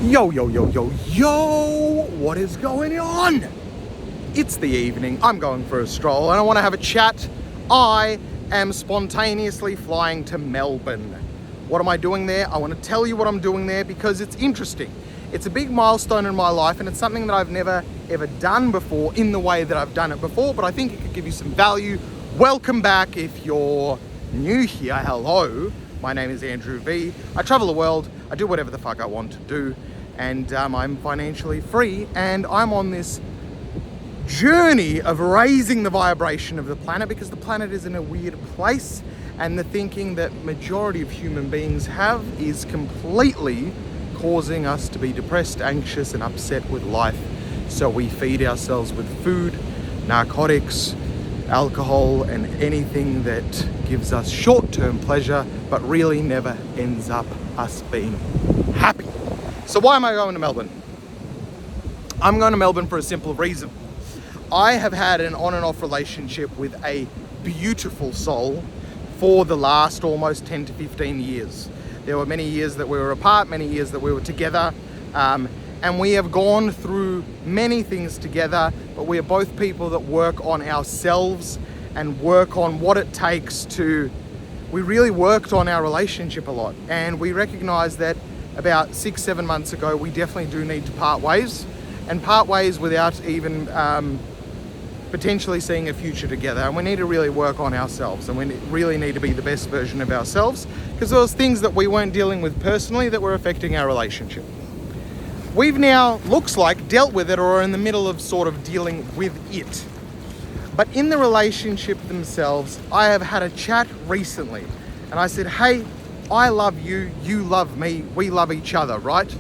Yo, yo, yo, yo, yo, what is going on? It's the evening, I'm going for a stroll and I want to have a chat. I am spontaneously flying to Melbourne. What am I doing there? I want to tell you what I'm doing there because it's interesting. It's a big milestone in my life and it's something that I've never ever done before in the way that I've done it before, but I think it could give you some value. Welcome back if you're new here. Hello, my name is Andrew V. I travel the world, I do whatever the fuck I want to do, and I'm financially free, and I'm on this journey of raising the vibration of the planet because the planet is in a weird place, and the thinking that majority of human beings have is completely causing us to be depressed, anxious, and upset with life. So we feed ourselves with food, narcotics, alcohol, and anything that gives us short-term pleasure but really never ends up us being happy. So why am I going to Melbourne? I'm going to Melbourne for a simple reason. I have had an on and off relationship with a beautiful soul for the last almost 10 to 15 years. There were many years that we were apart, many years that we were together, and we have gone through many things together, but we are both people that work on ourselves and work on what it takes to... We really worked on our relationship a lot, and we recognized that about 6-7 months ago, we definitely do need to part ways, and part ways without even potentially seeing a future together. And we need to really work on ourselves, and we really need to be the best version of ourselves, because there was things that we weren't dealing with personally that were affecting our relationship. We've now, looks like, dealt with it or are in the middle of sort of dealing with it. But in the relationship themselves, I have had a chat recently and I said, hey, I love you, you love me, we love each other, right?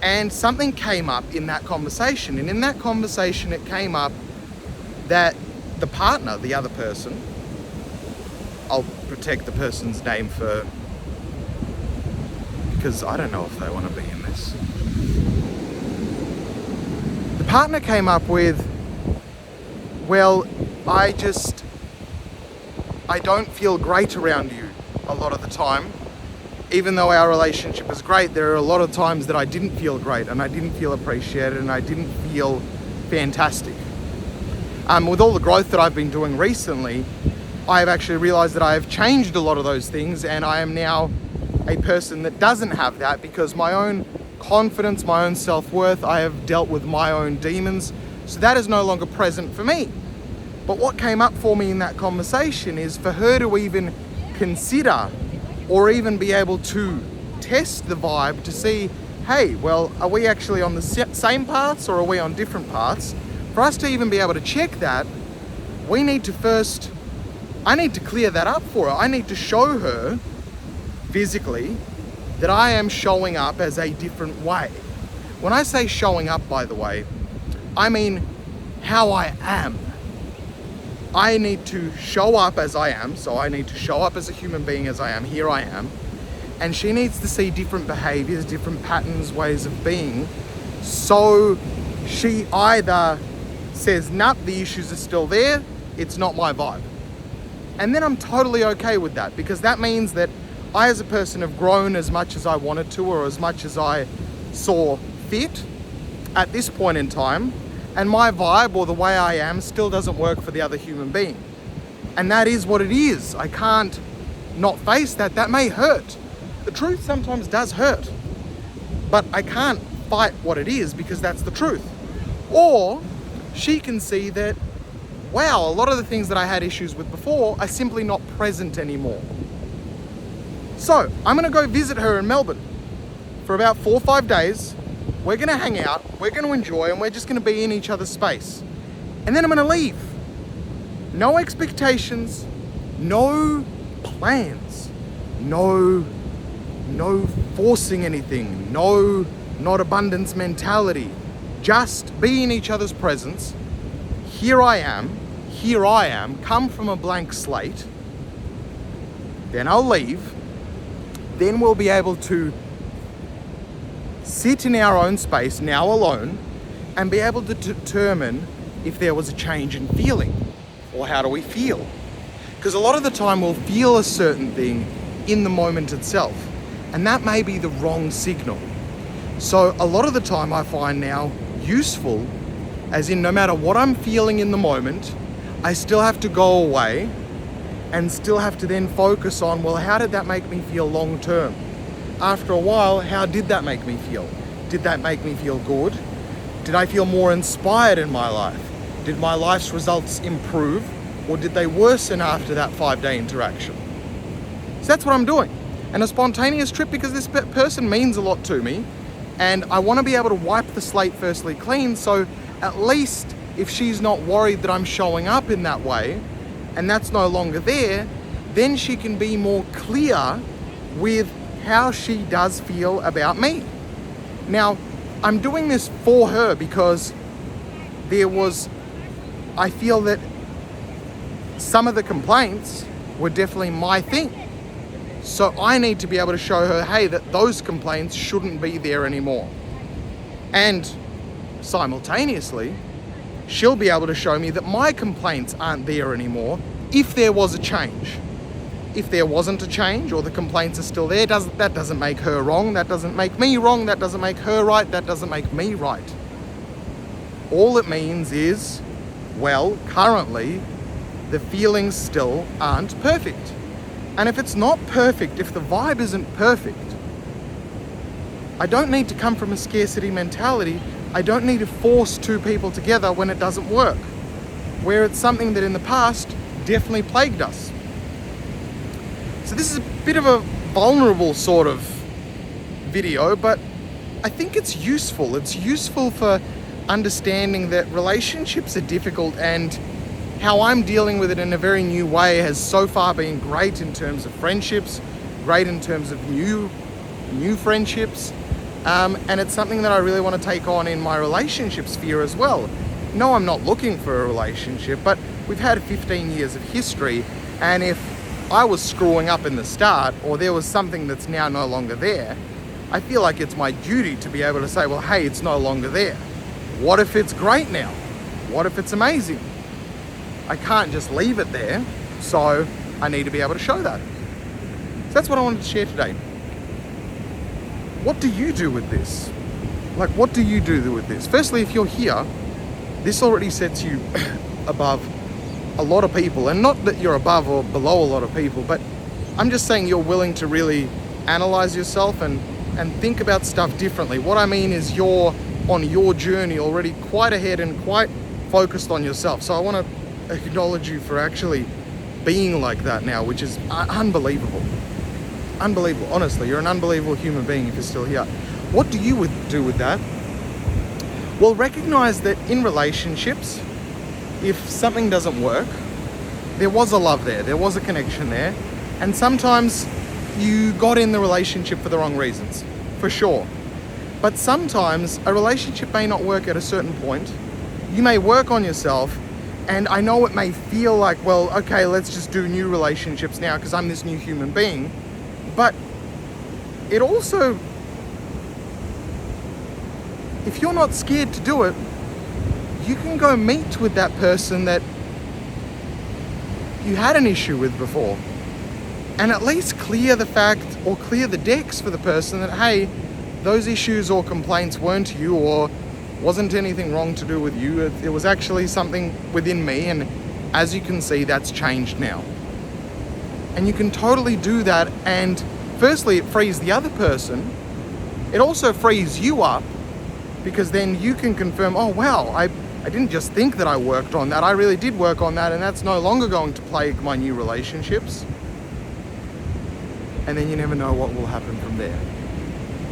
And something came up in that conversation. And in that conversation, it came up that the partner, the other person, I'll protect the person's name because I don't know if they want to be in this. The partner came up with, well, I don't feel great around you a lot of the time. Even though our relationship is great, there are a lot of times that I didn't feel great and I didn't feel appreciated and I didn't feel fantastic. With all the growth that I've been doing recently, I've actually realized that I have changed a lot of those things, and I am now a person that doesn't have that because my own confidence, my own self-worth, I have dealt with my own demons. So that is no longer present for me. But what came up for me in that conversation is for her to even consider or even be able to test the vibe to see, hey, well, are we actually on the same paths or are we on different paths? For us to even be able to check that, we need to first, I need to clear that up for her. I need to show her physically that I am showing up as a different way. When I say showing up, by the way, I mean how I am. I need to show up as I am, so I need to show up as a human being as I am. Here I am. And she needs to see different behaviors, different patterns, ways of being. So she either says, nah, the issues are still there, it's not my vibe. And then I'm totally okay with that, because that means that I as a person have grown as much as I wanted to or as much as I saw fit at this point in time, and my vibe or the way I am still doesn't work for the other human being. And that is what it is. I can't not face that. That may hurt. The truth sometimes does hurt, but I can't fight what it is because that's the truth. Or she can see that, wow, a lot of the things that I had issues with before are simply not present anymore. So I'm gonna go visit her in Melbourne for about 4 or 5 days. We're gonna hang out, we're gonna enjoy, and we're just gonna be in each other's space. And then I'm gonna leave. No expectations, no plans, no forcing anything, no not abundance mentality. Just be in each other's presence. Here I am, come from a blank slate. Then I'll leave. Then we'll be able to sit in our own space, now alone, and be able to determine if there was a change in feeling, or how do we feel. Because a lot of the time we'll feel a certain thing in the moment itself, and that may be the wrong signal. So a lot of the time I find now useful, as in no matter what I'm feeling in the moment, I still have to go away and still have to then focus on, well, how did that make me feel long term? After a while, how did that make me feel? Did that make me feel good? Did I feel more inspired in my life? Did my life's results improve, or did they worsen after that 5-day interaction? So that's what I'm doing. And a spontaneous trip, because this person means a lot to me, and I want to be able to wipe the slate firstly clean, so at least if she's not worried that I'm showing up in that way, and that's no longer there, then she can be more clear with how she does feel about me. Now, I'm doing this for her because I feel that some of the complaints were definitely my thing. So I need to be able to show her, hey, that those complaints shouldn't be there anymore. And simultaneously, she'll be able to show me that my complaints aren't there anymore if there was a change. If there wasn't a change, or the complaints are still there, that doesn't make her wrong, that doesn't make me wrong, that doesn't make her right, that doesn't make me right. All it means is, well, currently, the feelings still aren't perfect. And if it's not perfect, if the vibe isn't perfect, I don't need to come from a scarcity mentality. I don't need to force two people together when it doesn't work, where it's something that in the past definitely plagued us. So this is a bit of a vulnerable sort of video, but I think it's useful. It's useful for understanding that relationships are difficult, and how I'm dealing with it in a very new way has so far been great in terms of friendships, great in terms of new friendships, and it's something that I really want to take on in my relationship sphere as well. No, I'm not looking for a relationship, but we've had 15 years of history, and if I was screwing up in the start, or there was something that's now no longer there, I feel like it's my duty to be able to say, well, hey, it's no longer there. What if it's great now? What if it's amazing? I can't just leave it there, so I need to be able to show that. So that's what I wanted to share today. What do you do with this? Like, what do you do with this? Firstly, if you're here, this already sets you above a lot of people, and not that you're above or below a lot of people, but I'm just saying you're willing to really analyze yourself and think about stuff differently. What I mean is you're on your journey already quite ahead and quite focused on yourself. So I want to acknowledge you for actually being like that now, which is unbelievable. Unbelievable. Honestly, you're an unbelievable human being if you're still here. What do you do with that? Well, recognize that in relationships, if something doesn't work, there was a love there was a connection there, and sometimes you got in the relationship for the wrong reasons, for sure. But sometimes a relationship may not work at a certain point. You may work on yourself, and I know it may feel like, well, okay, let's just do new relationships now because I'm this new human being. But it also, if you're not scared to do it, you can go meet with that person that you had an issue with before, and at least clear the fact or clear the decks for the person that, hey, those issues or complaints weren't you, or wasn't anything wrong to do with you. It was actually something within me, and as you can see, that's changed now. And you can totally do that, and firstly, it frees the other person. It also frees you up, because then you can confirm, oh wow, I didn't just think that I worked on that, I really did work on that, and that's no longer going to plague my new relationships. And then you never know what will happen from there.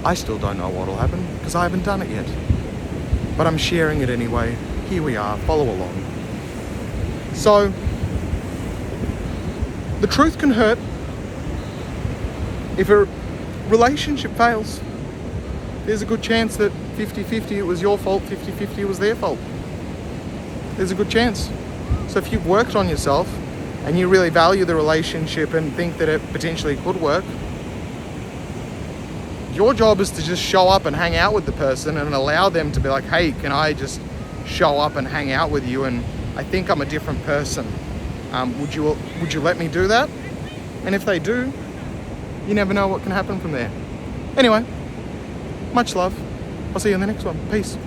I still don't know what will happen, because I haven't done it yet. But I'm sharing it anyway. Here we are, follow along. So, the truth can hurt. If a relationship fails, there's a good chance that 50-50 it was your fault, 50-50 it was their fault. There's a good chance. So if you've worked on yourself and you really value the relationship and think that it potentially could work, your job is to just show up and hang out with the person and allow them to be like, hey, can I just show up and hang out with you, and I think I'm a different person. Would you let me do that? And if they do, you never know what can happen from there. Anyway, much love. I'll see you in the next one. Peace.